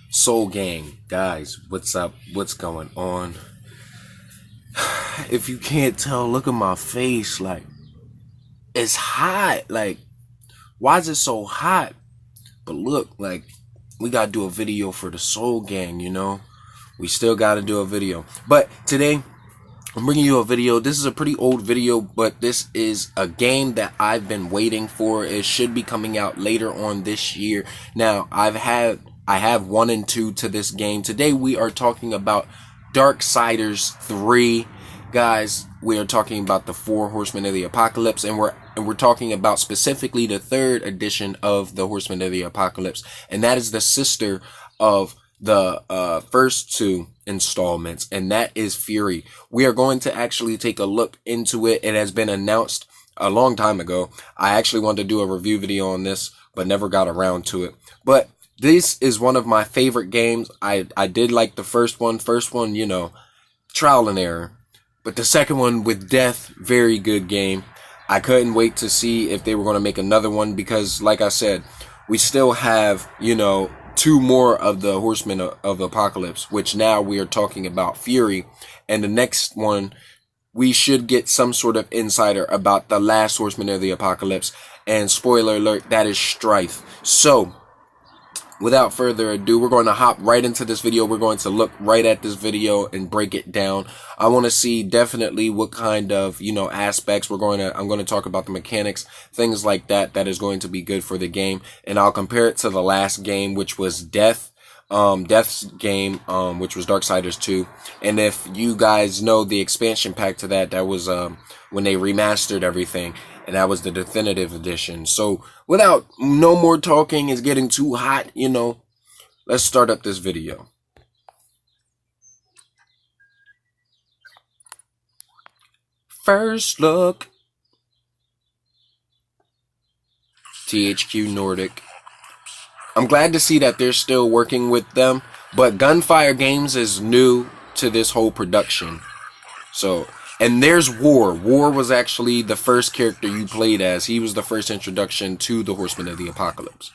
Soul Gang, guys, what's up? What's going on? If you can't tell, look at my face. Like, it's hot. Like, why is it so hot? But look, like, we gotta do a video for the Soul Gang, you know? We still gotta do a video. But today, I'm bringing you a video. This is a pretty old video, but this is a game that I've been waiting for. It should be coming out later on this year. Now, I have 1 and 2 to this game. Today we are talking about Darksiders 3. Guys, we are talking about the 4 Horsemen of the Apocalypse, and we're talking about specifically the 3rd edition of the Horsemen of the Apocalypse, and that is the sister of the first 2 installments, and that is Fury. We are going to actually take a look into it. It has been announced a long time ago. I actually wanted to do a review video on this, but never got around to it. But this is one of my favorite games. I did like the first one. First one, you know, trial and error. But the second one with Death, very good game. I couldn't wait to see if they were going to make another one because, like I said, we still have, you know, 2 more of the Horsemen of Apocalypse, which now we are talking about Fury. And the next one, we should get some sort of insider about the last Horseman of the Apocalypse. And spoiler alert, that is Strife. So, without further ado, we're going to hop right into this video. We're going to look right at this video and break it down. I want to see definitely what kind of, you know, aspects I'm going to talk about the mechanics, things like that, that is going to be good for the game. And I'll compare it to the last game, which was Death's game, which was Darksiders 2. And if you guys know the expansion pack to that, that was, when they remastered everything. And that was the definitive edition. So, without no more talking, it's getting too hot, you know. Let's start up this video. First look. THQ Nordic. I'm glad to see that they're still working with them. But Gunfire Games is new to this whole production. So, and there's War. War was actually the first character you played as. He was the first introduction to the Horsemen of the Apocalypse.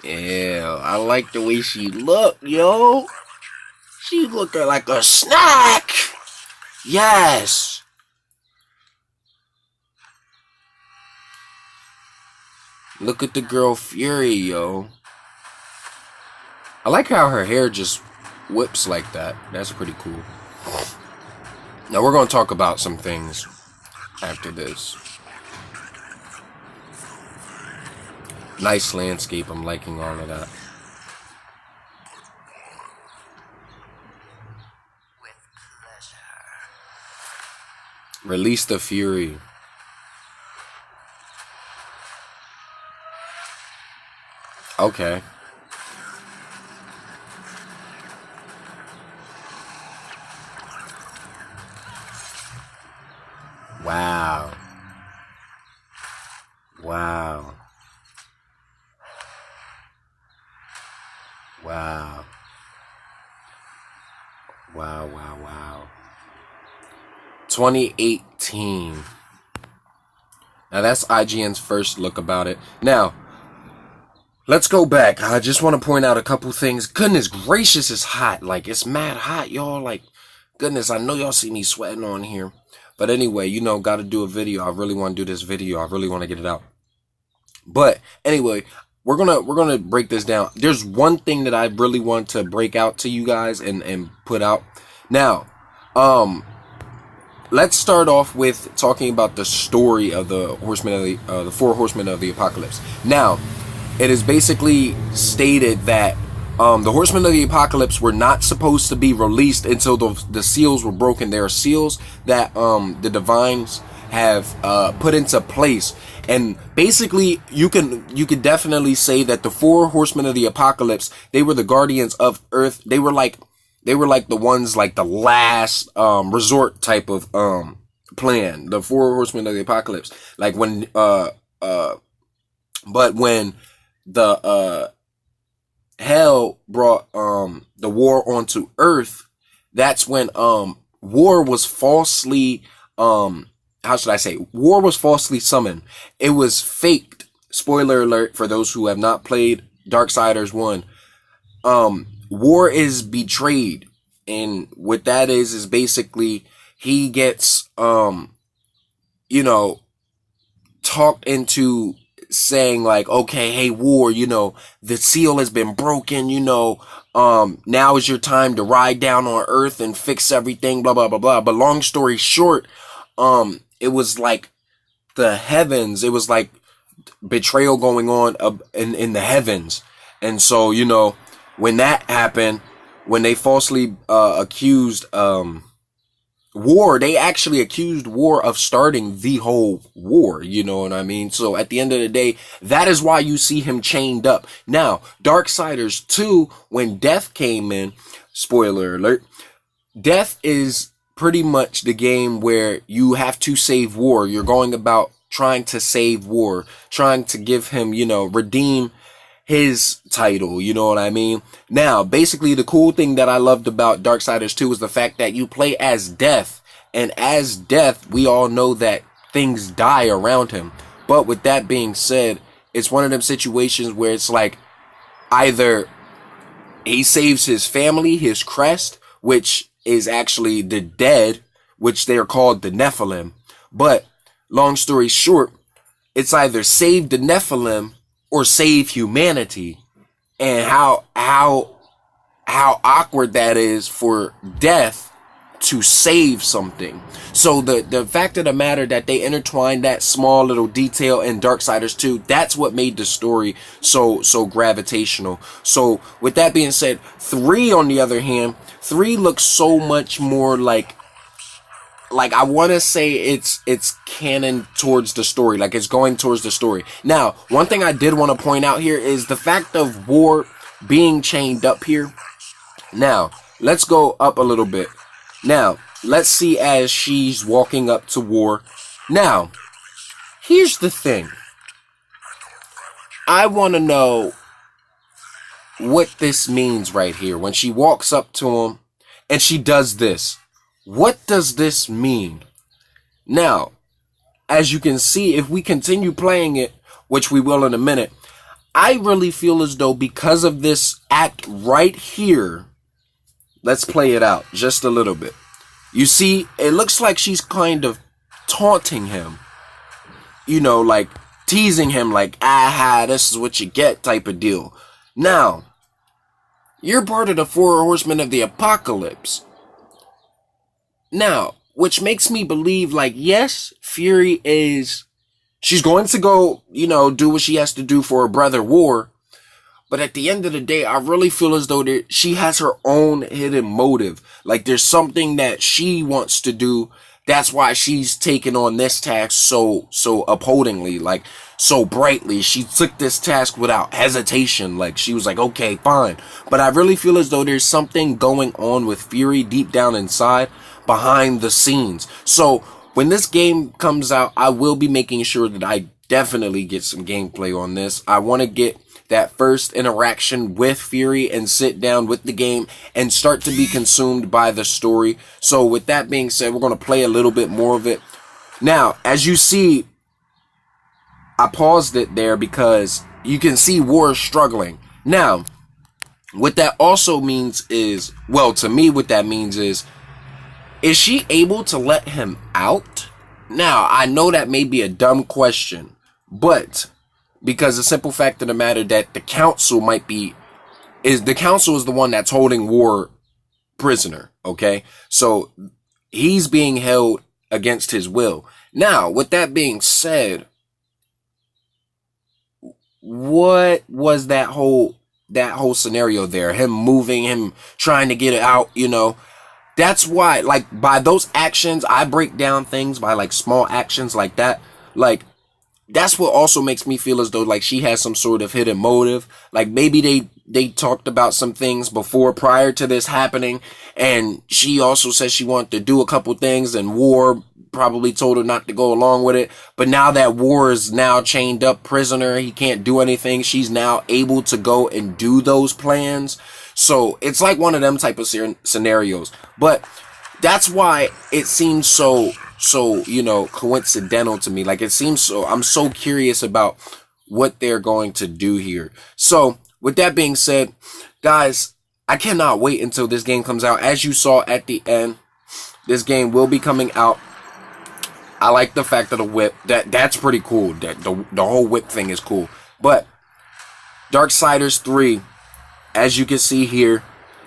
Yeah, I like the way she looked, yo. She looking like a snack. Yes. Look at the girl Fury, yo. I like how her hair just whips like that. That's pretty cool. Now we're going to talk about some things after this. Nice landscape. I'm liking all of that. Release the Fury. Okay. Wow. Wow. Wow. Wow, wow, wow. 2018. Now that's IGN's first look about it. Now, let's go back. I just want to point out a couple things. Goodness gracious, it's hot. Like, it's mad hot, y'all. Like, goodness, I know y'all see me sweating on here. But anyway, you know, got to do a video. I really want to do this video. I really want to get it out. But anyway, we're gonna break this down. There's one thing that I really want to break out to you guys and put out. Now, let's start off with talking about the story of the Horsemen of the 4 Horsemen of the Apocalypse. Now, it is basically stated that the Horsemen of the Apocalypse were not supposed to be released until the seals were broken. There are seals that the Divines have put into place, and basically you could definitely say that the 4 Horsemen of the Apocalypse, they were the guardians of Earth. They were like the ones, like the last resort type of plan. The 4 Horsemen of the Apocalypse, like when but when the hell brought the war onto Earth, that's when War was falsely, how should I say? War was falsely summoned. It was faked. Spoiler alert for those who have not played Darksiders 1. War is betrayed. And what that is basically he gets, you know, talked into saying like, okay, hey, War, you know, the seal has been broken, you know, now is your time to ride down on Earth and fix everything, blah, blah, blah, blah. But long story short, it was like the heavens, it was like betrayal going on in the heavens. And so, you know, when that happened, when they falsely accused War, they actually accused War of starting the whole war, you know what I mean? So at the end of the day, that is why you see him chained up. Now, Darksiders 2, when Death came in, spoiler alert, Death is pretty much the game where you have to save War. You're going about trying to save War, trying to give him, you know, redeem his title, you know what I mean? Now, basically the cool thing that I loved about Darksiders 2 is the fact that you play as Death, and as Death, we all know that things die around him. But with that being said, it's one of them situations where it's like either he saves his family, his crest, which is actually the dead, which they're called the Nephilim. But long story short, it's either save the Nephilim or save humanity. And how awkward that is for Death to save something. So the fact of the matter that they intertwined that small little detail in Darksiders 2, that's what made the story so gravitational. So with that being said, 3 on the other hand, 3 looks so much more like I want to say it's canon towards the story, like it's going towards the story. Now, one thing I did want to point out here is the fact of War being chained up here. Now, let's go up a little bit. Now, let's see as she's walking up to War. Now, here's the thing. I want to know what this means right here. When she walks up to him and she does this. What does this mean? Now, as you can see, if we continue playing it, which we will in a minute, I really feel as though because of this act right here, let's play it out just a little bit. You see, it looks like she's kind of taunting him. You know, like teasing him like, aha, this is what you get type of deal. Now, you're part of the 4 Horsemen of the Apocalypse. Now, which makes me believe, like, yes, Fury she's going to go, you know, do what she has to do for her brother War. But at the end of the day, I really feel as though she has her own hidden motive. Like, there's something that she wants to do. That's why she's taken on this task so upholdingly, like, so brightly. She took this task without hesitation. Like, she was like, okay, fine. But I really feel as though there's something going on with Fury deep down inside, behind the scenes. So when this game comes out, I will be making sure that I definitely get some gameplay on this. I want to get that first interaction with Fury and sit down with the game and start to be consumed by the story. So with that being said, we're going to play a little bit more of it. Now, as you see, I paused it there because you can see War struggling. Now, what that also means is, well, to me, what that means is she able to let him out? Now, I know that may be a dumb question, but because the simple fact of the matter that the council is the one that's holding War prisoner, okay? So he's being held against his will. Now, with that being said, what was that whole scenario there? Him moving, him trying to get it out, you know? That's why, like, by those actions, I break down things by, like, small actions like that. Like, that's what also makes me feel as though, like, she has some sort of hidden motive. Like, maybe they talked about some things before, prior to this happening, and she also said she wanted to do a couple things, and War probably told her not to go along with it. But now that War is now chained up prisoner, he can't do anything, she's now able to go and do those plans. So it's like one of them type of scenarios. But that's why it seems so, you know, coincidental to me. Like, it seems so, I'm so curious about what they're going to do here. So with that being said, guys, I cannot wait until this game comes out. As you saw at the end, this game will be coming out. I like the fact of the whip. That's pretty cool. That the whole whip thing is cool. But Darksiders 3, as you can see here,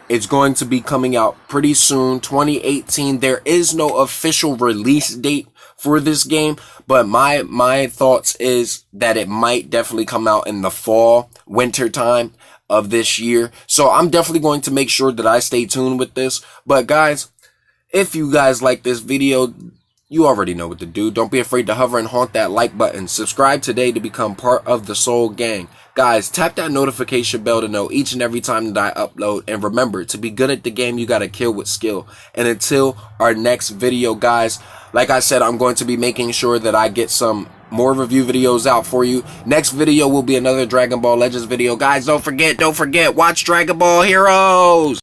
it's going to be coming out pretty soon, 2018. There is no official release date for this game, but my thoughts is that it might definitely come out in the fall, winter time of this year. So I'm definitely going to make sure that I stay tuned with this. But guys, if you guys like this video, you already know what to do. Don't be afraid to hover and haunt that like button. Subscribe today to become part of the Soul Gang. Guys, tap that notification bell to know each and every time that I upload. And remember, to be good at the game, you gotta kill with skill. And until our next video, guys, like I said, I'm going to be making sure that I get some more review videos out for you. Next video will be another Dragon Ball Legends video. Guys, don't forget, watch Dragon Ball Heroes!